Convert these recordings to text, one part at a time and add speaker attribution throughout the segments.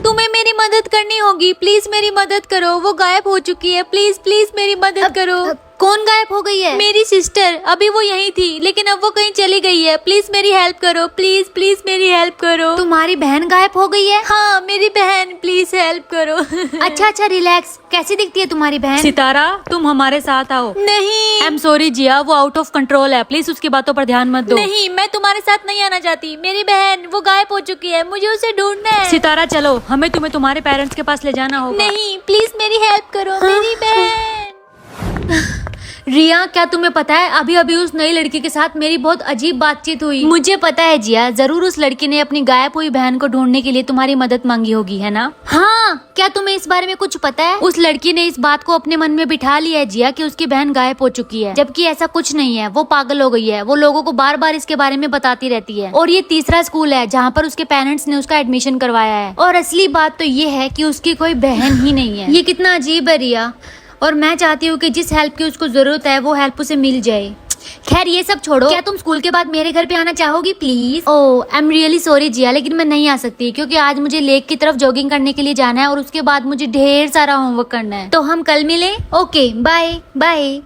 Speaker 1: तुम्हें मेरी मदद करनी होगी, प्लीज मेरी मदद करो, वो गायब हो चुकी है, प्लीज प्लीज मेरी मदद करो।
Speaker 2: कौन गायब हो गई है?
Speaker 1: मेरी सिस्टर, अभी वो यहीं थी लेकिन अब वो कहीं चली गई है, प्लीज मेरी हेल्प करो, प्लीज प्लीज मेरी हेल्प करो।
Speaker 2: तुम्हारी बहन गायब हो गई है?
Speaker 1: हाँ मेरी बहन, प्लीज हेल्प करो।
Speaker 2: अच्छा रिलैक्स। कैसी दिखती है तुम्हारी बहन?
Speaker 3: सितारा तुम हमारे साथ आओ।
Speaker 1: नहीं
Speaker 3: आई एम सॉरी जिया, वो आउट ऑफ कंट्रोल है, प्लीज उसकी बातों पर ध्यान मत दो।
Speaker 1: नहीं, मैं तुम्हारे साथ नहीं आना चाहती। मेरी बहन वो गायब हो चुकी है, मुझे उसे ढूंढना है।
Speaker 3: सितारा चलो, हमें तुम्हें तुम्हारे पेरेंट्स के पास ले जाना होगा।
Speaker 1: नहीं प्लीज मेरी हेल्प करो। मेरी बहन।
Speaker 2: रिया, क्या तुम्हें पता है अभी अभी उस नई लड़की के साथ मेरी बहुत अजीब बातचीत हुई।
Speaker 1: मुझे पता है जिया, जरूर उस लड़की ने अपनी गायब हुई बहन को ढूंढने के लिए तुम्हारी मदद मांगी होगी, है ना?
Speaker 2: हाँ, क्या तुम्हें इस बारे में कुछ पता है?
Speaker 1: उस लड़की ने इस बात को अपने मन में बिठा लिया है जिया कि उसकी बहन गायब हो चुकी है, जबकि ऐसा कुछ नहीं है। वो पागल हो गई है, वो लोगों को बार बार इसके बारे में बताती रहती है। और ये तीसरा स्कूल है जहाँ पर उसके पेरेंट्स ने उसका एडमिशन करवाया है। और असली बात तो ये है कि उसकी कोई बहन ही नहीं है। ये कितना अजीब है रिया, और मैं चाहती हूँ कि जिस हेल्प की उसको जरूरत है वो हेल्प उसे मिल जाए। खैर ये सब छोड़ो, क्या तुम स्कूल के बाद मेरे घर पे आना चाहोगी please? Oh I am really sorry Jiya, लेकिन मैं नहीं आ सकती क्योंकि आज मुझे लेक की तरफ जॉगिंग करने के लिए जाना है और उसके बाद मुझे ढेर सारा होमवर्क करना है। तो हम कल मिले। Okay bye bye.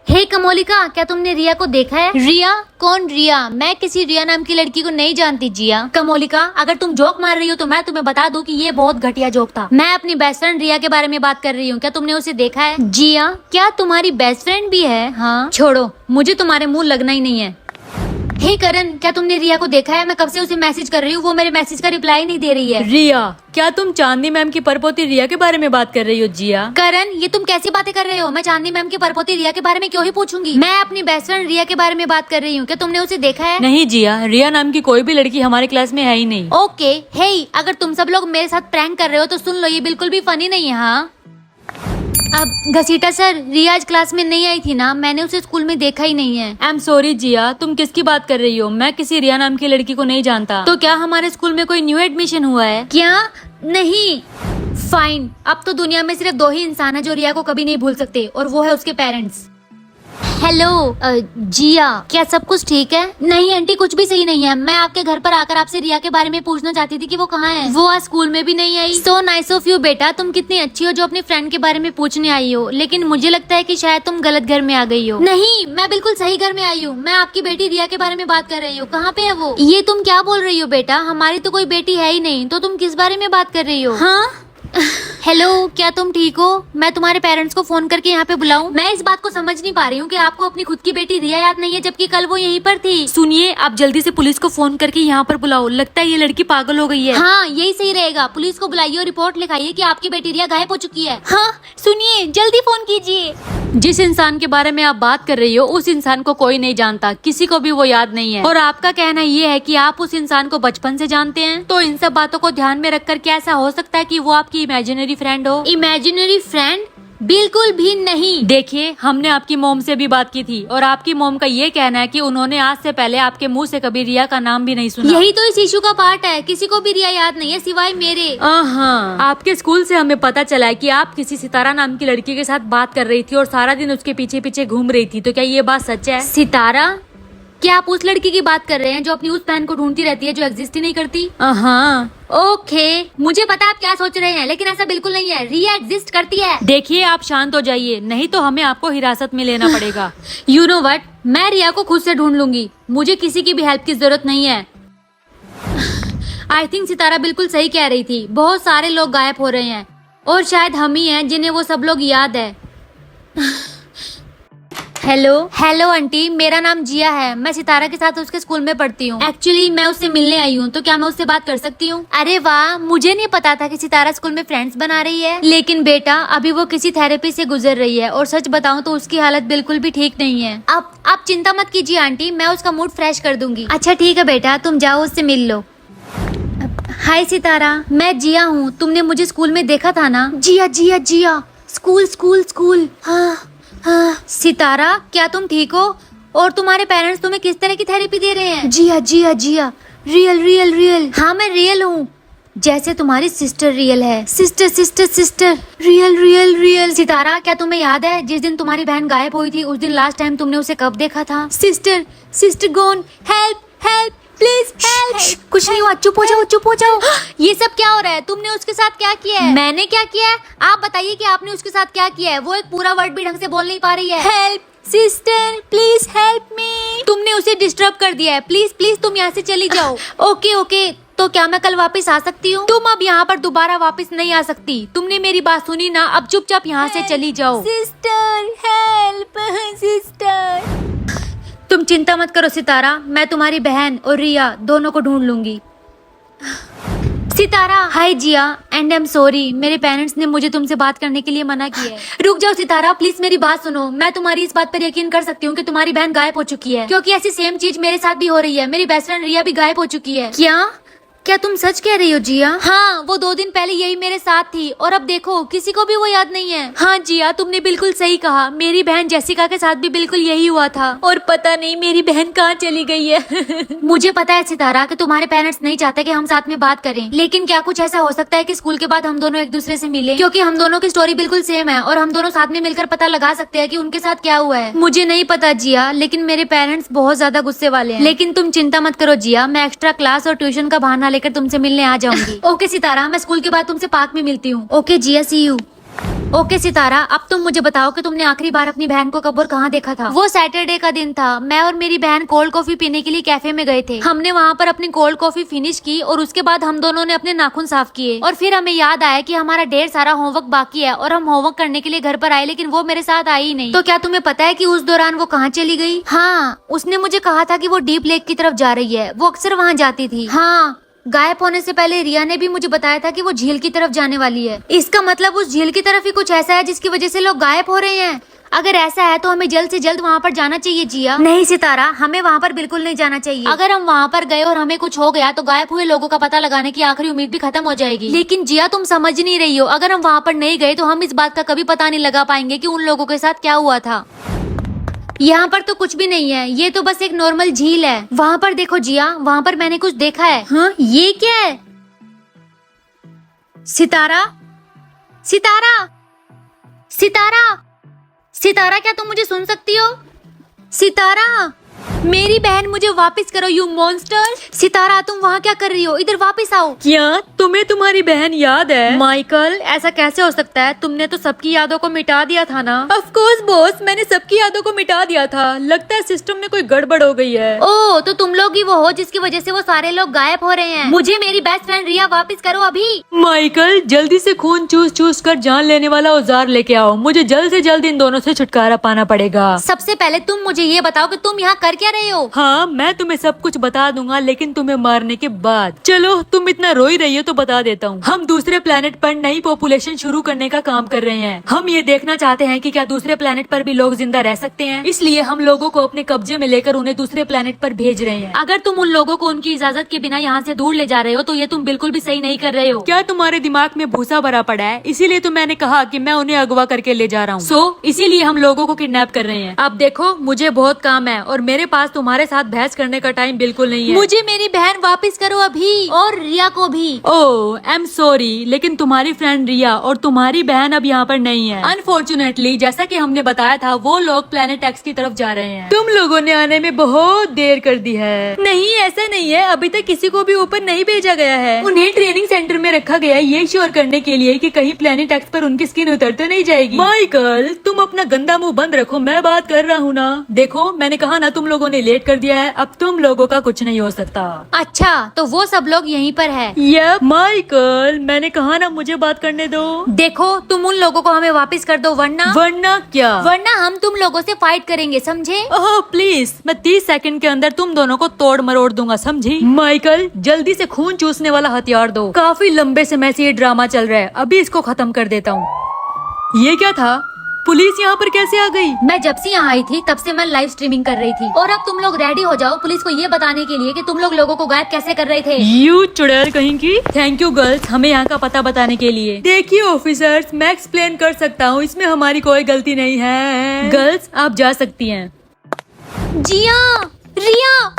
Speaker 2: Hey Komolika, क्या तुमने रिया को देखा है?
Speaker 1: रिया? कौन रिया? मैं किसी रिया नाम की लड़की को नहीं जानती जिया।
Speaker 2: कमोलिका, अगर तुम जोक मार रही हो तो मैं तुम्हें बता दूं कि ये बहुत घटिया जोक था। मैं अपनी बेस्ट फ्रेंड रिया के बारे में बात कर रही हूँ। क्या तुमने उसे देखा है?
Speaker 1: जिया, क्या तुम्हारी बेस्ट फ्रेंड भी है? हाँ
Speaker 2: छोड़ो, मुझे तुम्हारे मुंह लगना ही नहीं है। हे करण, क्या तुमने रिया को देखा है? मैं कब से उसे मैसेज कर रही हूँ, वो मेरे मैसेज का रिप्लाई नहीं दे रही है।
Speaker 3: रिया, क्या तुम चांदनी मैम की परपोती रिया के बारे में बात कर रही हो? जिया,
Speaker 2: करण, ये तुम कैसी बातें कर रहे हो? मैं चांदनी मैम की परपोती रिया के बारे में क्यों ही पूछूंगी? मैं अपनी बेस्ट फ्रेंड रिया के बारे में बात कर रही हूँ। क्या तुमने उसे देखा है?
Speaker 3: नहीं जिया, रिया नाम की कोई भी लड़की हमारे क्लास में है ही नहीं।
Speaker 2: ओके, हे, अगर तुम सब लोग मेरे साथ प्रैंक कर रहे हो तो सुन लो, ये बिल्कुल भी फनी नहीं है। हाँ अब घसीटा सर, रिया आज क्लास में नहीं आई थी ना, मैंने उसे स्कूल में देखा ही नहीं है।
Speaker 3: आई एम सॉरी जिया, तुम किसकी बात कर रही हो? मैं किसी रिया नाम की लड़की को नहीं जानता। तो क्या हमारे स्कूल में कोई न्यू एडमिशन हुआ है?
Speaker 2: क्या? नहीं। फाइन, अब तो दुनिया में सिर्फ दो ही इंसान है जो रिया को कभी नहीं भूल सकते, और वो है उसके पेरेंट्स।
Speaker 1: हेलो जिया, क्या सब कुछ ठीक है?
Speaker 2: नहीं आंटी, कुछ भी सही नहीं है। मैं आपके घर पर आकर आपसे रिया के बारे में पूछना चाहती थी कि वो कहाँ है।
Speaker 1: वो आज स्कूल में भी नहीं आई। सो नाइस ऑफ यू बेटा, तुम कितनी अच्छी हो जो अपनी फ्रेंड के बारे में पूछने आई हो, लेकिन मुझे लगता है कि शायद तुम गलत घर में आ गई हो।
Speaker 2: नहीं, मैं बिल्कुल सही घर में आई हूँ। मैं आपकी बेटी रिया के बारे में बात कर रही हूँ। कहाँ पे है वो?
Speaker 1: ये तुम क्या बोल रही हो बेटा? हमारी तो कोई बेटी है ही नहीं, तो तुम किस बारे में बात कर रही हो?
Speaker 2: हाँ
Speaker 1: हेलो, क्या तुम ठीक हो? मैं तुम्हारे पेरेंट्स को फोन करके यहाँ पे बुलाऊं?
Speaker 2: मैं इस बात को समझ नहीं पा रही हूँ कि आपको अपनी खुद की बेटी रिया याद नहीं है, जबकि कल वो यहीं पर थी।
Speaker 3: सुनिए, आप जल्दी से पुलिस को फोन करके यहाँ पर बुलाओ, लगता है ये लड़की पागल हो गई है।
Speaker 2: हाँ यही सही रहेगा, पुलिस को बुलाइए और रिपोर्ट लिखाइए कि आपकी बेटी रिया गायब हो चुकी है।
Speaker 1: हाँ सुनिए, जल्दी फोन कीजिए।
Speaker 3: जिस इंसान के बारे में आप बात कर रही हो उस इंसान को कोई नहीं जानता, किसी को भी वो याद नहीं है। और आपका कहना ये है कि आप उस इंसान को बचपन से जानते हैं, तो इन सब बातों को ध्यान में रखकर क्या ऐसा हो सकता है कि वो आपकी इमेजिनरी फ्रेंड हो?
Speaker 2: Imaginary friend? बिल्कुल भी नहीं।
Speaker 3: देखिए, हमने आपकी मोम से भी बात की थी और आपकी मोम का ये कहना है कि उन्होंने आज से पहले आपके मुंह से कभी रिया का नाम भी नहीं सुना।
Speaker 2: यही तो इस इशू का पार्ट है, किसी को भी रिया याद नहीं है सिवाय मेरे।
Speaker 3: हाँ, आपके स्कूल से हमें पता चला है कि आप किसी सितारा नाम की लड़की के साथ बात कर रही थी और सारा दिन उसके पीछे पीछे घूम रही थी, तो क्या ये बात सच है?
Speaker 2: सितारा? क्या आप उस लड़की की बात कर रहे हैं जो अपनी उस बहन को ढूंढती रहती है, जो एग्जिस्ट ही नहीं करती?
Speaker 3: हाँ।
Speaker 2: ओके, मुझे पता है आप क्या सोच रहे हैं, लेकिन ऐसा बिल्कुल नहीं है। रिया एग्जिस्ट करती है।
Speaker 3: देखिए, आप शांत हो जाइए, नहीं तो हमें आपको हिरासत में लेना पड़ेगा।
Speaker 2: यू नो व्हाट, मैं रिया को खुद से ढूंढ लूंगी, मुझे किसी की भी हेल्प की जरूरत नहीं है। आई थिंक सितारा बिल्कुल सही कह रही थी, बहुत सारे लोग गायब हो रहे हैं और शायद हम ही हैं जिन्हें वो सब लोग याद है। हेलो आंटी, मेरा नाम जिया है। मैं सितारा के साथ उसके स्कूल में पढ़ती हूँ। एक्चुअली मैं उससे मिलने आई हूँ, तो क्या मैं उससे बात कर सकती हूँ? अरे वाह, मुझे नहीं पता था कि सितारा स्कूल में फ्रेंड्स बना रही है। लेकिन बेटा, अभी वो किसी थेरेपी से गुजर रही है और सच बताऊँ तो उसकी हालत बिल्कुल भी ठीक नहीं है। आप चिंता मत कीजिए आंटी, मैं उसका मूड फ्रेश कर दूंगी। अच्छा ठीक है बेटा, तुम जाओ उससे मिल लो। हाय सितारा, मैं जिया हूँ। तुमने मुझे स्कूल में देखा था ना? जिया, स्कूल। हाँ, सितारा, क्या तुम ठीक हो? और तुम्हारे पेरेंट्स तुम्हें किस तरह की थेरेपी दे रहे हैं? जिया, रियल। हाँ मैं रियल हूँ, जैसे तुम्हारी सिस्टर रियल है। Sister, real. सितारा, क्या तुम्हें याद है जिस दिन तुम्हारी बहन गायब हुई थी, उस दिन लास्ट टाइम तुमने उसे कब देखा था? Sister gone, help, please help.
Speaker 1: कुछ नहीं हुआ, चुप हो जाओ, चुप हो जाओ। ये सब क्या हो रहा है? तुमने उसके साथ क्या किया है?
Speaker 2: मैंने क्या किया है?
Speaker 1: आप बताइए कि आपने उसके साथ क्या किया है। वो एक पूरा वर्ड भी ढंग से बोल नहीं पा रही है।
Speaker 2: Help sister, please help me.
Speaker 1: तुमने उसे डिस्टर्ब कर दिया है। प्लीज प्लीज तुम यहाँ से चली जाओ। ओके ओके, तो क्या मैं कल वापस आ सकती हूँ?
Speaker 3: तुम अब यहाँ पर दोबारा वापस नहीं आ सकती। तुमने मेरी बात सुनी ना, अब चुपचाप यहाँ से चली जाओ।
Speaker 2: Sister help sister.
Speaker 1: तुम चिंता मत करो सितारा, मैं तुम्हारी बहन और रिया दोनों को ढूंढ लूंगी। सितारा, हाय जिया, एंड आई एम सॉरी, मेरे पेरेंट्स ने मुझे तुमसे बात करने के लिए मना किया है। रुक जाओ सितारा, प्लीज मेरी बात सुनो। मैं तुम्हारी इस बात पर यकीन कर सकती हूँ कि तुम्हारी बहन गायब हो चुकी है, क्योंकि ऐसी सेम चीज मेरे साथ भी हो रही है। मेरी बेस्ट फ्रेंड रिया भी गायब हो चुकी है। क्या तुम सच कह रही हो जिया? हाँ, वो 2 दिन पहले यही मेरे साथ थी और अब देखो किसी को भी वो याद नहीं है।
Speaker 3: हाँ जिया, तुमने बिल्कुल सही कहा। मेरी बहन जेसिका के साथ भी बिल्कुल यही हुआ था, और पता नहीं मेरी बहन कहाँ चली गई है।
Speaker 1: मुझे पता है सितारा कि तुम्हारे पेरेंट्स नहीं चाहते कि हम साथ में बात करें, लेकिन क्या कुछ ऐसा हो सकता है कि स्कूल के बाद हम दोनों एक दूसरे से मिले, क्योंकि हम दोनों की स्टोरी बिल्कुल सेम है और हम दोनों साथ में मिलकर पता लगा सकते हैं कि उनके साथ क्या हुआ है। मुझे नहीं पता जिया, लेकिन मेरे पेरेंट्स बहुत ज्यादा गुस्से वाले हैं। लेकिन तुम चिंता मत करो जिया, मैं एक्स्ट्रा क्लास और ट्यूशन का बहाना लेकर तुमसे मिलने आ जाऊंगी। ओके सितारा, मैं स्कूल के बाद तुमसे पार्क में मिलती हूँ। Okay Jiya, see you. Okay Sitara, अब तुम मुझे बताओ कि तुमने आखिरी बार अपनी बहन को कब और कहाँ देखा था? वो सैटरडे का दिन था। मैं और मेरी बहन कोल्ड कॉफी पीने के लिए कैफे में गए थे। हमने वहाँ पर अपनी कोल्ड कॉफी फिनिश की और उसके बाद हम दोनों ने अपने नाखून साफ किए, और फिर हमें याद आया कि हमारा ढेर सारा होमवर्क बाकी है और हम होमवर्क करने के लिए घर पर आए, लेकिन वो मेरे साथ आई ही नहीं। तो क्या तुम्हें पता है कि उस दौरान वो कहाँ चली गई? हाँ, उसने मुझे कहा था कि वो डीप लेक की तरफ जा रही है। वो अक्सर वहाँ जाती थी। हाँ, गायब होने से पहले रिया ने भी मुझे बताया था कि वो झील की तरफ जाने वाली है। इसका मतलब उस झील की तरफ ही कुछ ऐसा है जिसकी वजह से लोग गायब हो रहे हैं। अगर ऐसा है तो हमें जल्द से जल्द वहाँ पर जाना चाहिए जिया। नहीं सितारा, हमें वहाँ पर बिल्कुल नहीं जाना चाहिए। अगर हम वहाँ पर गए और हमें कुछ हो गया तो गायब हुए लोगों का पता लगाने की आखिरी उम्मीद भी खत्म हो जाएगी। लेकिन जिया, तुम समझ नहीं रही हो। अगर हम वहाँ पर नहीं गए तो हम इस बात का कभी पता नहीं लगा पाएंगे कि उन लोगों के साथ क्या हुआ था। यहाँ पर तो कुछ भी नहीं है, ये तो बस एक नॉर्मल झील है। वहाँ पर देखो जिया, वहाँ पर मैंने कुछ देखा है। हाँ, ये क्या है? सितारा, सितारा, सितारा, सितारा, क्या तुम मुझे सुन सकती हो? सितारा, मेरी बहन मुझे वापस करो, यू मॉन्स्टर। सितारा, तुम वहाँ क्या कर रही हो? इधर वापस आओ।
Speaker 3: क्या तुम्हें तुम्हारी बहन याद है? माइकल, ऐसा कैसे हो सकता है? तुमने तो सबकी यादों को मिटा दिया था ना? ऑफ कोर्स बॉस, मैंने सबकी यादों को मिटा दिया था। लगता है सिस्टम में कोई गड़बड़ हो गई है।
Speaker 1: ओह, तो तुम लोग ही वो हो जिसकी वजह से वो सारे लोग गायब हो रहे हैं। मुझे मेरी बेस्ट फ्रेंड रिया वापस करो अभी।
Speaker 3: माइकल, जल्दी से खून चूस चूस कर जान लेने वाला औजार लेके आओ। मुझे जल्द से जल्द इन दोनों से छुटकारा पाना पड़ेगा।
Speaker 1: सबसे पहले तुम मुझे ये बताओ कि तुम यहाँ कर क्या रहे हो?
Speaker 3: हाँ, मैं तुम्हें सब कुछ बता दूंगा, लेकिन तुम्हें मारने के बाद। चलो, तुम इतना रोई रही हो तो बता देता हूँ। हम दूसरे प्लेनेट पर नई पॉपुलेशन शुरू करने का काम कर रहे हैं। हम ये देखना चाहते हैं कि क्या दूसरे प्लेनेट पर भी लोग जिंदा रह सकते हैं। इसलिए हम लोगों को अपने कब्जे में लेकर उन्हें दूसरे प्लेनेट पर भेज रहे हैं। अगर तुम उन लोगों को उनकी इजाजत के बिना यहाँ से दूर ले जा रहे हो तो ये तुम बिल्कुल भी सही नहीं कर रहे हो। क्या तुम्हारे दिमाग में भूसा भरा पड़ा है? इसीलिए तो मैंने कहा कि मैं उन्हें अगवा करके ले जा रहा हूँ। इसीलिए हम लोगों को किडनैप कर रहे हैं। अब देखो, मुझे बहुत काम है और मेरे पास तुम्हारे साथ बहस करने का टाइम बिल्कुल नहीं है।
Speaker 1: मुझे मेरी बहन वापस करो अभी, और रिया को भी।
Speaker 3: ओह, आई एम सॉरी, लेकिन तुम्हारी फ्रेंड रिया और तुम्हारी बहन अब यहाँ पर नहीं है। अनफॉर्चुनेटली, जैसा कि हमने बताया था, वो लोग प्लेनेट एक्स की तरफ जा रहे हैं। तुम लोगों ने आने में बहुत देर कर दी है। नहीं, ऐसा नहीं है, अभी तक किसी को भी ऊपर नहीं भेजा गया है। उन्हें ट्रेनिंग सेंटर में रखा गया है, ये श्योर करने के लिए कि कहीं प्लेनेट एक्स पर उनकी स्किन उतर तो नहीं जाएगी। माइकल, तुम अपना गंदा मुंह बंद रखो, मैं बात कर रहा हूँ ना। देखो, मैंने कहा ना, तुम लोगों ने लेट कर दिया है, अब तुम लोगों का कुछ नहीं हो सकता।
Speaker 1: अच्छा, तो वो सब लोग यहीं पर है?
Speaker 3: यप, माइकल, मैंने कहा ना, मुझे बात करने दो।
Speaker 1: देखो, तुम उन लोगों को हमें वापस कर दो,
Speaker 3: वरना क्या?
Speaker 1: वरना हम तुम लोगों से फाइट करेंगे, समझे?
Speaker 3: ओह प्लीज, मैं 30 सेकंड के अंदर तुम दोनों को तोड़ मरोड़ दूंगा, समझी? माइकल, जल्दी से खून चूसने वाला हथियार दो। काफी लंबे समय से ये ड्रामा चल रहा है, अभी इसको खत्म कर देता हूँ। ये क्या था? पुलिस यहाँ पर कैसे आ गई?
Speaker 1: मैं जब से यहाँ आई थी तब से मैं लाइव स्ट्रीमिंग कर रही थी, और अब तुम लोग रेडी हो जाओ पुलिस को ये बताने के लिए कि तुम लोगों को गायब कैसे कर रहे थे।
Speaker 3: यू चुड़ैल कहीं की। थैंक यू गर्ल्स, हमें यहाँ का पता बताने के लिए। देखिए ऑफिसर्स, मैं एक्सप्लेन कर सकता हूँ, इसमें हमारी कोई गलती नहीं है। गर्ल्स, आप जा सकती हैं।
Speaker 1: जिया, रिया,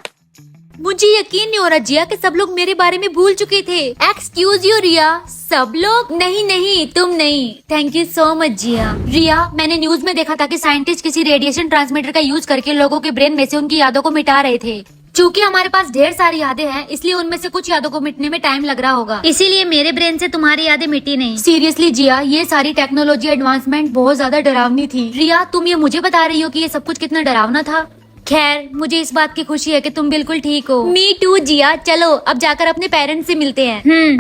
Speaker 1: मुझे यकीन नहीं हो रहा जिया कि सब लोग मेरे बारे में भूल चुके थे। एक्सक्यूज यू रिया, सब लोग? नहीं, तुम नहीं। थैंक यू सो मच जिया। रिया, मैंने न्यूज में देखा था कि साइंटिस्ट किसी रेडिएशन ट्रांसमीटर का यूज करके लोगों के ब्रेन में से उनकी यादों को मिटा रहे थे। चूंकि हमारे पास ढेर सारी यादें हैं, इसलिए उनमें से कुछ यादों को मिटने में टाइम लग रहा होगा।
Speaker 2: इसीलिए मेरे ब्रेन से तुम्हारी यादें मिटी नहीं।
Speaker 1: सीरियसली जिया, ये सारी टेक्नोलॉजी एडवांसमेंट बहुत ज्यादा डरावनी थी। रिया, तुम ये मुझे बता रही हो कि ये सब कुछ कितना डरावना था?
Speaker 2: खैर, मुझे इस बात की खुशी है कि तुम बिल्कुल ठीक हो।
Speaker 1: मी टू जिया, चलो अब जाकर अपने पेरेंट्स से मिलते हैं।